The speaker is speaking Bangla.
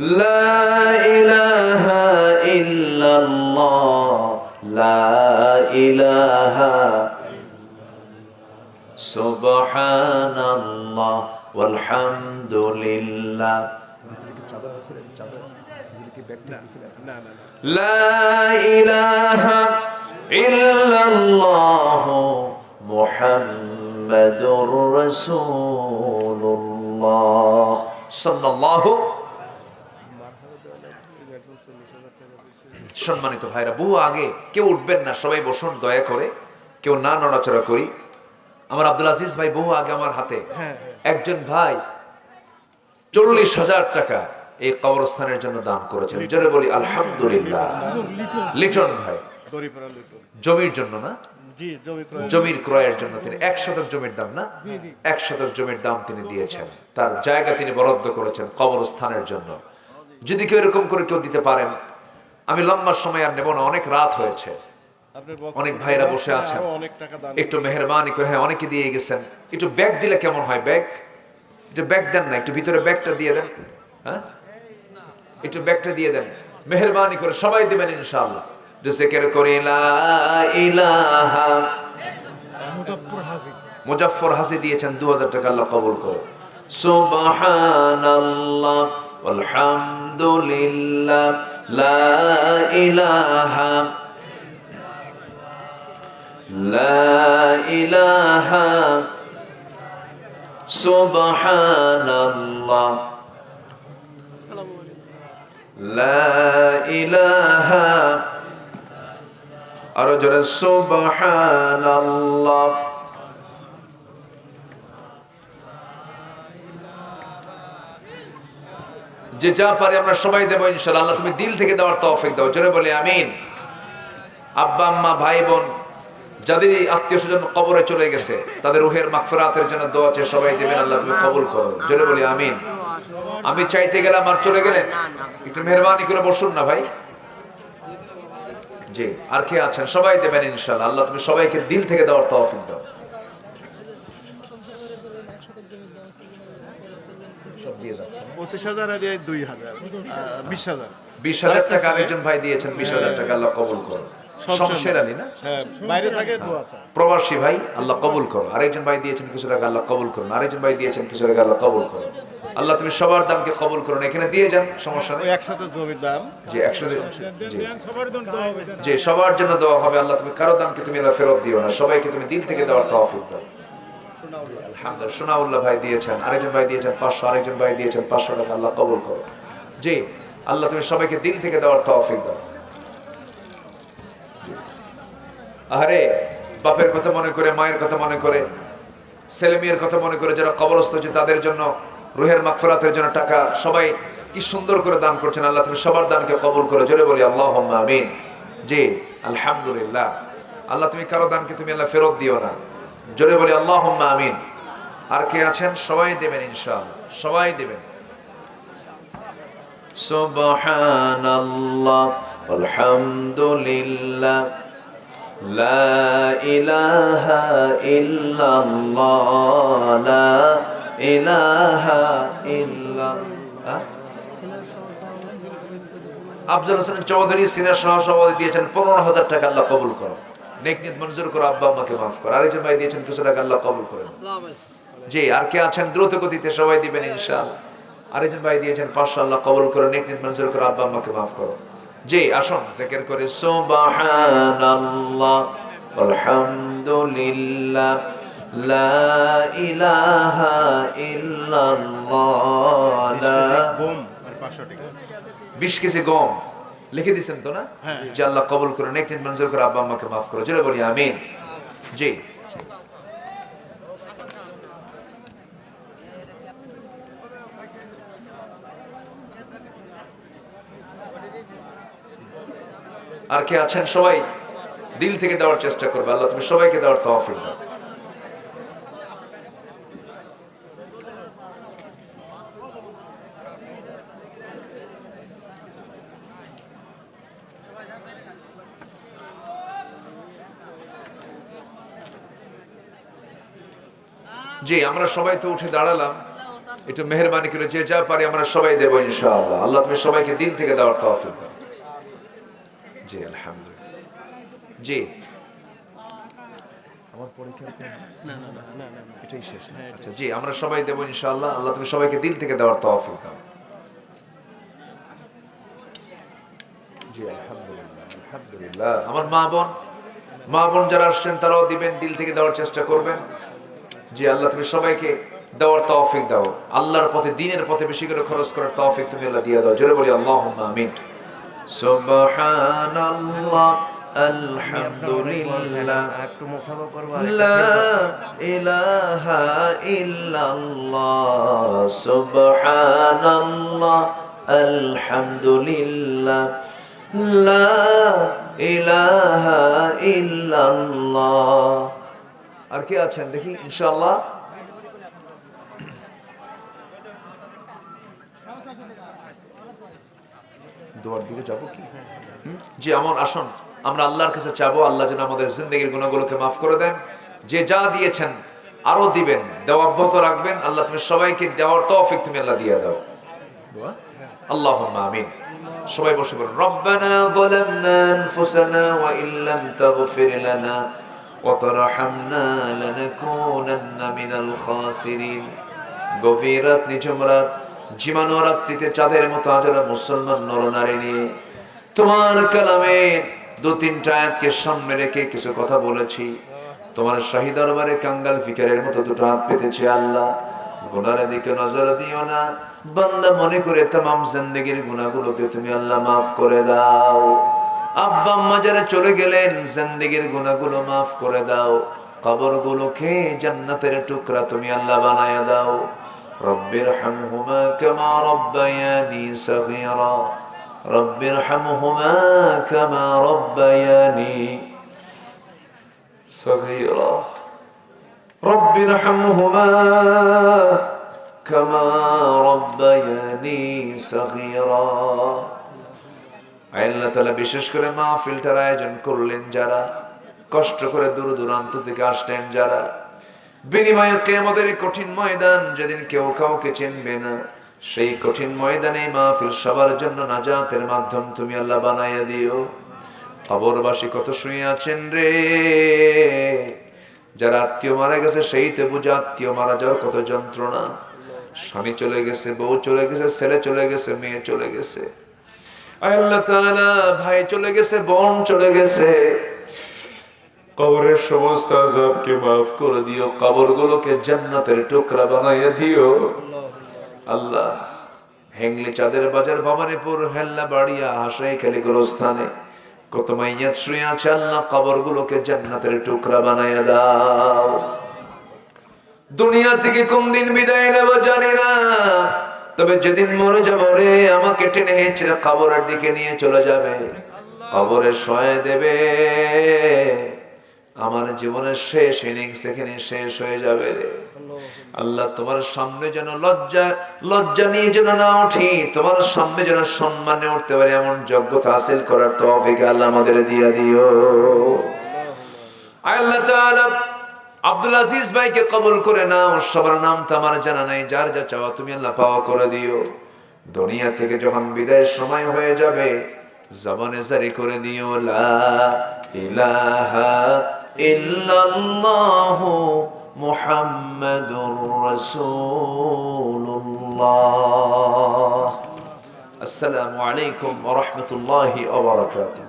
লা ইলাহা ইল্লাল্লাহ, লা ইলাহা সুবহানাল্লাহ ওয়ালহামদুলিল্লাহ। লা ইলাহা ইল্লাল্লাহ মুহাম্মাদুর রাসূলুল্লাহ সাল্লাল্লাহু। সম্মানিত ভাইরা, বহু আগে, কেউ উঠবেন না, সবাই বসুন দয়া করে, কেউ না নড়াচড়া করি। আমার আব্দুল আজিজ ভাই বহু আগে আমার হাতে একজন ভাই 40,000 টাকা এই কবরস্থানের জন্য দান করেছেন। জোরে বলি আলহামদুলিল্লাহ। লিটন ভাই জমির জন্য না, জমির ক্রয়ের জন্য তিনি 1 শতক জমির দাম না, 1 শতক জমির দাম তিনি দিয়েছেন। তার জায়গা তিনি বরাদ্দ করেছেন কবরস্থানের জন্য। যদি কেউ এরকম করে কেউ দিতে পারেন, আমি লম্বা সময় আর নেব না, অনেক রাত হয়েছে, অনেক ভাইরা বসে আছেন, একটু মেহরবানি করে, হ্যাঁ অনেকে দিয়ে গেছেন, একটু ব্যাগ দিলে কেমন হয়? ব্যাগ একটু ব্যাগ দেন না, একটু ভিতরে ব্যাগটা দিয়ে দেন, হ্যাঁ একটু ব্যাগটা দিয়ে দেন মেহরবানি করে, সবাই দিবেন ইনশাআল্লাহ। জিকির করি লা ইলাহা। মুজাফফর হাজি দিয়েছেন 2000 টাকা, আল্লাহ কবুল করুন। সুবহানাল্লাহ আলহামদুলিল্লাহ লা ইলাহা লা ইলাহা সুবহানাল্লাহ লা ইলাহা, আরো জোরে সুবহানাল্লাহ। যে যা পারে আমরা সবাই দেবো ইনশাআল্লাহ। আল্লাহ তুমি দিল থেকে দেওয়ার তৌফিক দাও, জোরে বলি আমিন। আব্বা আম্মা ভাই বোন যাদের আত্মীয় স্বজন কবরে চলে গেছে, তাদের রুহের মাগফিরাতের জন্য দোয়া চেয়ে সবাই দেবেন, আল্লাহ তুমি কবুল করো, জোরে বলি আমিন। আমি চাইতে গেলাম আর চলে গেলেন, একটু মেহরবানি করে বসুন না ভাই। জি, আর কে আছেন? সবাই দেবেন ইনশাআল্লাহ। আল্লাহ তুমি সবাইকে দিল থেকে দেওয়ার তৌফিক দাও। সব দিয়ে যাচ্ছে 25,000 আর 2,000 20,000 20,000 টাকা আরেকজন ভাই দিয়েছেন, 20,000 টাকা আল্লাহ কবুল করো। শমশের আলী না, বাইরে থাকে দোয়া চায়। প্রবাসী ভাই, আল্লাহ কবুল করো। আরেকজন ভাই দিয়েছেন কিছু টাকা, আল্লাহ কবুল করুন। আরেকজন ভাই দিয়েছেন কিছু টাকা, আল্লাহ কবুল করুন। আল্লাহ তুমি সবার দানকে কবুল করুন। এখানে দিয়ে যান, সমস্যা নেই। একসাথে জমির দাম যে 100 যে সবার জন্য দেওয়া হবে। আল্লাহ তুমি কারো দানকে তুমি আল্লাহ ফেরত দিও না, সবাইকে তুমি দিল থেকে দেওয়ার তৌফিক দাও। আলহামদুলিল্লাহ। সোনাউল্লাহ ভাই দিয়েছেন, আরেকজন ভাই দিয়েছেন 500, আরেকজন ভাই দিয়েছেন 500 টাকা, আল্লাহ কবুল করো। জি, আল্লাহ তুমি সবাইকে দিল থেকে দেওয়ার তৌফিক দাও। আরে বাপের কথা মনে করে, মায়ের কথা মনে করে, ছেলে মেয়ের কথা মনে করে যারা কবরস্থ হচ্ছে, তাদের জন্য রুহের মাগফিরাতের জন্য টাকা সবাই কি সুন্দর করে দান করছেন। আল্লাহ তুমি সবার দানকে কবুল করো, জোরে বলি আল্লাহুম্মা আমিন। জি আলহামদুলিল্লাহ। আল্লাহ তুমি কারো দানকে তুমি আল্লাহ ফেরত দিও না, জোরে বলি আল্লাহুম্মা আমিন। আর কে আছেন? সবাই দেবেন ইনশাআল্লাহ, সবাই দেবেন। সুবহানাল্লাহ আলহামদুলিল্লাহ লা ইলাহা ইল্লাল্লাহ লা ইলাহা ইল্লাল্লাহ। আফজাল হোসেন চৌধুরী সিনিয়র সহসভাপতি দিয়েছেন 15,000 টাকা, আল্লাহ কবুল করো। নেক নিয়ত মঞ্জুর করো, আব্বা আম্মাকে মাফ করো। আরেকজন ভাই দিয়েছেন কিছু টাকা, আল্লাহ কবুল করেন। জি, আর কে আছেন? দ্রুত গতিতে সবাই দিবেন ইনশাআল্লাহ। আরেকজন ভাই দিয়েছেন 500, আল্লাহ কবুল করো। নেক নিয়ত মঞ্জুর করো, আব্বা আম্মাকে মাফ করো। জি, আসুন জিকির করে সুবহানাল্লাহ আলহামদুলিল্লাহ লা ইলাহা ইল্লাল্লাহ লা। গম আর 500 টাকা 20 কেজি গম লিখে দিয়েছেন তো না? যে আল্লাহ কবুল করুন, নেক নিয়ত মঞ্জুর করে, আব্বা আম্মাকে মাফ করো, জোরে বলি আমিন। জি, আর কে আছেন? সবাই দিল থেকে দেওয়ার চেষ্টা করবে, আল্লাহ তুমি সবাইকে দেওয়ার তৌফিক দাও। জি, আমরা সবাই তো উঠে দাঁড়ালাম, একটু মেহেরবানি করে যে যা পারি আমরা সবাই দেবো ইনশাআল্লাহ। আল্লাহ তুমি সবাইকে দিল থেকে দেওয়ার তৌফিক দাও। জি আলহামদুলিল্লাহ। জি আমার পরীক্ষা এটাই শেষ। আচ্ছা জি আমরা সবাই দেবো ইনশাআল্লাহ। আল্লাহ তুমি সবাইকে দিল থেকে দেওয়ার তৌফিক দাও। জি আলহামদুলিল্লাহ আলহামদুলিল্লাহ। আমার মা বোন যারা আসছেন তারাও দিবেন, দিল থেকে দেওয়ার চেষ্টা করবেন। জি আল্লাহ তুমি সবাইকে দেওয়ার তৌফিক দাও। আল্লাহর পথে দ্বীনের পথে বেশি করে খরচ করার তৌফিক তুমি আল্লাহ দিয়ে দাও। জোরে বলি আল্লাহুম্মা আমিন। সুবহানাল্লাহ আলহামদুলিল্লাহ একটু মুসাফা করব। লা ইলাহা ইল্লাল্লাহ সুবহানাল্লাহ আলহামদুলিল্লাহ লা ইলাহা ইল্লাল্লাহ। আর কি আছেন দেখি ইনশাআল্লাহ। দোয়ার দিকে যাবো কি? জি আমার আসুন আমরা আল্লাহর কাছে চাবো আল্লাহ যেন আমাদের জিন্দেগির গুনাহগুলোকে মাফ করে দেন। যে যা দিয়েছেন আরো দিবেন, দেওয়া অব্যাহত রাখবেন। আল্লাহ তুমি সবাইকে দেওয়ার তৌফিক তুমি আল্লাহ দিয়ে দাও। আল্লাহুম্মা আমিন। সবাই বসে পড়ুন। রব্বানা যালামনা আনফুসানা ওয়া ইল্লাম তাগফির লানা ওয়া তারহামনা লানাকুনান্না মিনাল খাসিরিন। গভীর রাত, নিঝুম রাত, জীবাণু রাত্রিতে চাঁদের মতো হাজারা মুসলমান নরনারী নিয়ে তোমার কালামের 2-3টা আয়াতকে সামনে রেখে কিছু কথা বলেছি। তোমার শাহী দরবারে কাঙ্গাল ফিকারের মতো দুটো হাত পেতেছি। আল্লাহ গুনাহের দিকে নজর দিও না। বান্দা মনে করে तमाम জিন্দেগির গুনাহগুলোকে তুমি আল্লাহ মাফ করে দাও। আব্বা আম্মা যারা চলে গেলেন জিন্দেগির গুনাহগুলো মাফ করে দাও। কবরগুলোকে জান্নাতের টুকরা তুমি আল্লাহ বানায়া দাও। রব্বিরহামহুমা কামা রব্বায়ানি সগীরা। রব্বিরহামহুমা কামা রব্বায়ানি সগীরা। রব্বিরহামহুমা কামা রব্বায়ানি সগীরা। আল্লাহ তাআলা বিশেষ করে মাহফিলটার আয়োজন করলেন যারা, কষ্ট করে দূর দূরান্ত থেকে আসলেন যারা, বিনিময়ে কিয়ামতের কঠিন ময়দান যেদিন কেউ কাউকে চিনবে না, সেই কঠিন ময়দানে মাহফিল সবার জন্য নাজাতের মাধ্যম তুমি আল্লাহ বানাইয়া দিও। কবরবাসী কত শুয়ে আছেন রে, যারা আত্মীয় মারা গেছে সেই তো বুঝে আত্মীয় মারা যাওয়ার কত যন্ত্রণা। স্বামী চলে গেছে, বউ চলে গেছে, ছেলে চলে গেছে, মেয়ে চলে গেছে, আল্লাহ তাআলা ভাই চলে গেছে, বোন চলে গেছে। কবরের সমস্ত আযাবকে মাফ করে দিও, কবরগুলোকে জান্নাতের টুকরা বানাইয়া দিও। আল্লাহ হেংলি চাঁদের বাজার, ভবানীপুর, হেল্লা বাড়িয়া, হাসাই খালি গোরস্থানে কত মাইয়াত শুয়ে আছে। আল্লাহ কবরগুলোকে জান্নাতের টুকরা বানাইয়া দাও। দুনিয়া থেকে কোন দিন বিদায় নেব জানি না, তবে যেদিন মরে যাব রে আমাকে টেনে হেঁচড়ে কবরের দিকে নিয়ে চলে যাবে, কবরে শোয়া দেবে। আমার জীবনের শেষ ইনিংস এখানে শেষ হয়ে যাবে রে। আল্লাহ তোমার সামনে যেন লজ্জা নিয়ে যেন না উঠি, তোমার সামনে যেন সম্মানে উঠতে পারে এমন যোগ্যতা হাসিল করার তৌফিক আল্লাহ আমাদের দিয়ে দিও। আল্লাহ তাআলা আব্দুল আজিজ ভাইকে কবুল করে নাও। সবার নাম তো আমার জানা নাই, যার যা চাওয়া তুমি আল্লাহ পাওয়া করে দিও। দুনিয়া থেকে যখন বিদায়ের সময় হয়ে যাবে জবানে জারি করে দিও লা ইলাহা ইল্লাল্লাহু মুহাম্মাদুর রাসূলুল্লাহ। আসসালামু আলাইকুম ওয়া রাহমাতুল্লাহি ওয়া বারাকাতুহু।